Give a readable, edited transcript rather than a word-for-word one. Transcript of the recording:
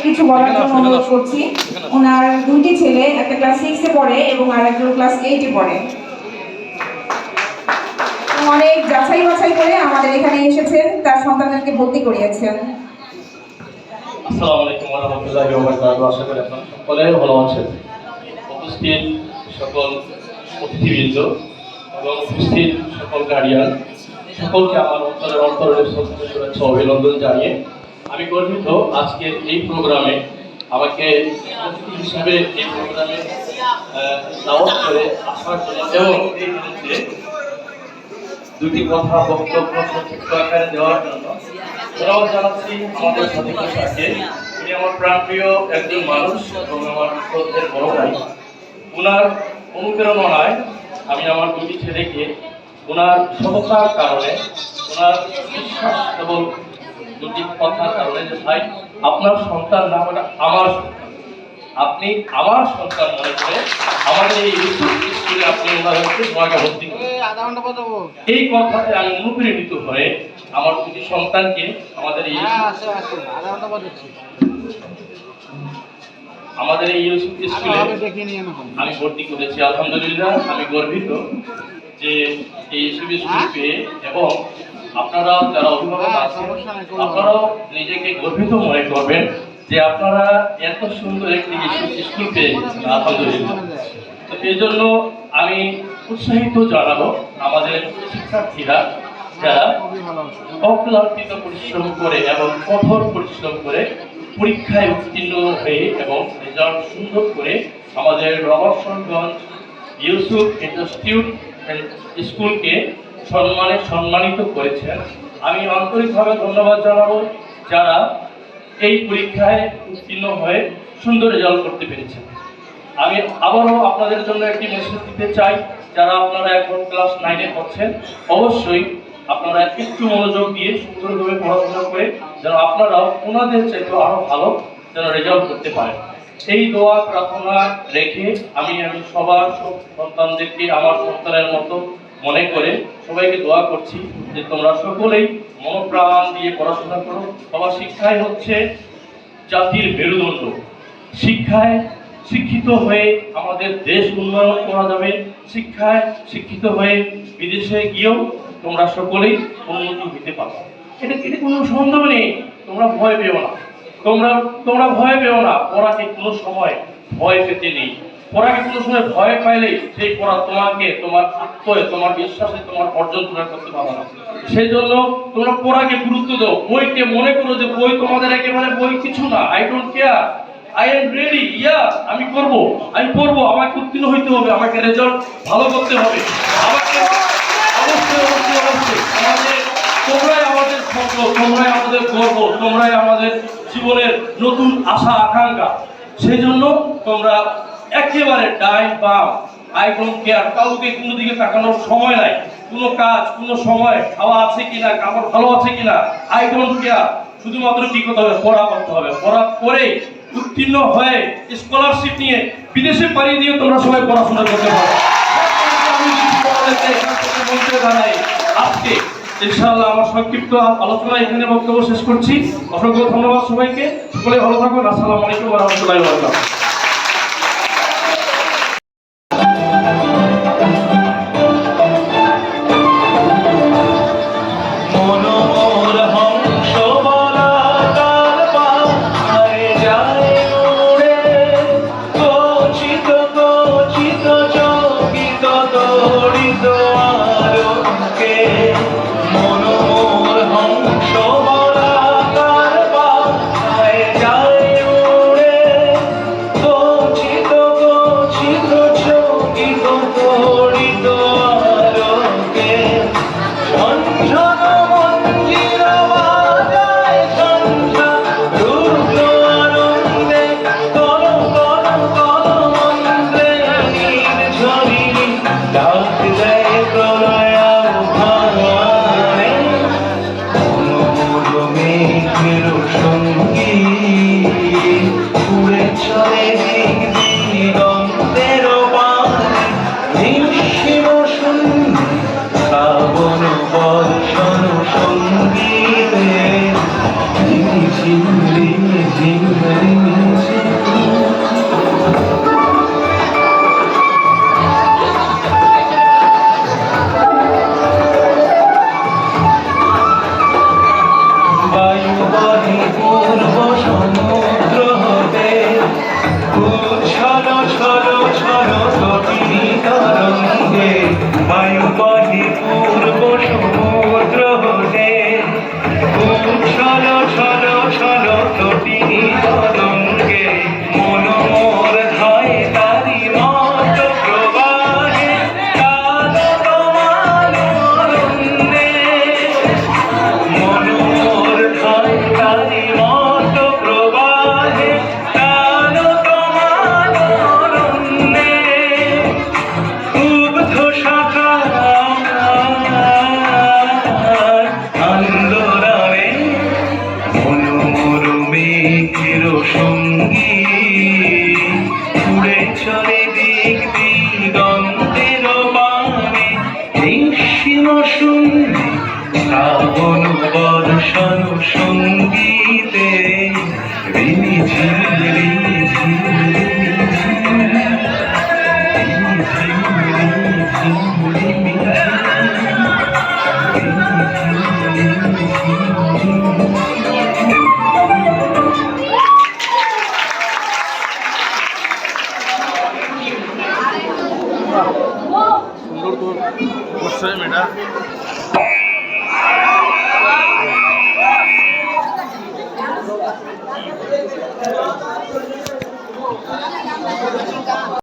কিছু বলার জন্য অনুরোধ করছি। ওনার দুইটি ছেলে, একটা ক্লাস 6 এ পড়ে এবং আরেকজন ক্লাস 8 এ পড়ে। অনেক যাচাই বাছাই করে আমাদের এখানে এসেছেন, তার সন্তানদেরকে ভর্তি করিয়েছেন। আসসালামু আলাইকুম ওয়া রাহমাতুল্লাহি ওয়া বারাকাতুহু। আশা করি আপনারা সকলে ভালো আছেন। উপস্থিত সকল অতিথিবৃন্দ এবং উপস্থিত সকল গার্ডিয়ান সকলকে আমার অন্তরের শুভেচ্ছা অভিনন্দন জানিয়ে আমি গর্বিত আজকের এই প্রোগ্রামে আমাকে অতিথি হিসেবে এই প্রোগ্রামে দাওয়াত করে আসার জন্য এবং এই মঞ্চে দুটি কথা বক্তব্য সংক্ষিপ্ত আকারে দেওয়ার জন্য ধন্যবাদ জানাচ্ছি আমাদের সাথে থাকে। উনি আমার প্রাণপ্রিয় একজন মানুষ এবং আমার শ্রদ্ধের বড় ভাই। ওনার অনুপ্রেরণায় আমি আমার দুটি ছেলেকে ওনার সততার কারণে, ওনার বিশ্বাস এবং দুটি কথার কারণে যে ভাই আপনার সন্তান না, ওটা আমার সন্তান, আপনি আমার সন্তান মনে করে আমাদের এই স্কুলে আপনি ওনাদেরকে তোমাকে ভর্তি করেন। এই কথাতে আমি অনুপ্রেরিত হয়ে আমার দুটি সন্তানকে আমাদের এই স্কুলে আমি ভর্তি করেছি। আলহামদুলিল্লাহ আমি গর্বিত যে এই স্কুল পেয়ে, এবং আপনারা যারা অভিভাবক আছেন আপনারাও নিজেকে গর্বিত মনে করবেন যে আপনারা এত সুন্দর একটি স্কুল পেয়ে গেছেন। আলহামদুলিল্লাহ। তো এই জন্য আমি উৎসাহিত জানাবো আমাদের শিক্ষার্থীরা যারা অক্লান্তিত পরিশ্রম করে এবং কঠোর পরিশ্রম করে পরীক্ষায় উত্তীর্ণ হয়ে এবং রেজাল্ট সুন্দর করে আমাদের রবার্টসনগঞ্জ ইউসুফ ইনস্টিটিউট স্কুলকে সম্মানিত করেছেন। আমি আন্তরিকভাবে ধন্যবাদ জানাবো যারা এই পরীক্ষায় উত্তীর্ণ হয়ে সুন্দর রেজাল্ট করতে পেরেছেন। আমি আবারও আপনাদের জন্য একটি মেসেজ দিতে চাই, যারা আপনারা এখন ক্লাস 9-এ পড়ছেন অবশ্যই আপনারা একটু মনোযোগ দিয়ে সুন্দরভাবে পড়াশোনা করে যেন আপনারাও ওনাদের চাইতে আরো ভালো যেন রেজাল্ট করতে পারেন, এই দোয়া প্রার্থনা রেখে আমি সবার সন্তানদেরকে আমার সন্তানের মতো মনে করে সবাইকে দোয়া করছি যে তোমরা সকলেই মনোপ্রাণ দিয়ে পড়াশোনা করো। সবার শিক্ষাই হচ্ছে জাতির মেরুদণ্ড। শিক্ষায় শিক্ষিত হয়ে আমাদের দেশ উন্নয়ন করা যাবে। শিক্ষায় শিক্ষিত হয়ে বিদেশে গিয়েও তোমরা সকলেই উন্নতি হতে পারো। এটা কোনো সন্দেহ নেই। তোমরা ভয় পেও না, তোমরা ভয় পেও না। পড়াকে কোনো সময় ভয় পেতে নেই। পড়াকে কোনো সময় ভয় পাইলে সেই পড়া তোমাকে তোমার আত্ময়ে তোমার বিশ্বাসে তোমার অর্জন করতে পারবে না। সেই জন্য তোমরা পড়াকে গুরুত্ব দাও। বইকে মনে করো যে বই তোমাদের একেবারে বই কিছু না। I don't care, I am ready, আমি পড়বো, আমাকে উত্তীর্ণ হইতে হবে, আমাকে রেজাল্ট ভালো করতে হবে, আমাকে অবশ্যই তোমরাই আমাদের স্বপ্ন, তোমরাই আমাদের গর্ব, তোমরাই আমাদের জীবনের নতুন আশা আকাঙ্ক্ষা। সেই জন্য তোমরা একেবারে ডাইন বাম, আই ডোন্ট কেয়ার, কাউকে কোনো দিকে তাকানোর সময় নাই। কোনো কাজ, কোনো সময়, খাওয়া আছে কিনা, কাপড় ভালো আছে কিনা, আই ডোন্ট কেয়ার। শুধুমাত্র কি করতে হবে? পড়া করতে হবে। পড়া করে উত্তীর্ণ হয়ে স্কলারশিপ নিয়ে বিদেশে পাড়ি দিয়ে তোমরা সবাই পড়াশোনা করতে পারো। আজকে ইনশাআল্লাহ আমার সংক্ষিপ্ত আলোচনা এখানে বক্তব্য শেষ করছি। অসংখ্য ধন্যবাদ সবাইকে। সকলে ভালো থাকুন। আসসালামু আলাইকুম ওয়া রাহমাতুল্লাহি ওয়া বারাকাতুহু। বায়ু বহে পূর্ব সমুদ্র হতে, ছলো ছলো ছলো তটিনী তরঙ্গে। বায়ু বহে পূর্ব সমুদ্র হতে, ছলো ছলো ছলো তটিনী তরঙ্গে। মন মোর ধায় তারি মত প্রবাহে, কাল তোমার অরণ্যে। মন মোর ধায় তারি মত প্রবাহে, কাল তোমার অরণ্যে। উগ্ধ শাখার আন্দোলনে, মন মোর মেঘের সঙ্গী। উড়ে চলে দিক দিগন্তের বাণে, নিঃসীম শূন্যে শ্রাবণ বর্ষণ সঙ্গীতে। রিমি ঝিমি রিমি ঝিমি রিমি ঝিমি, রিমি ঝিমি রিমি ঝিমি রিমি সুন্দর তো করছে মেয়েটা।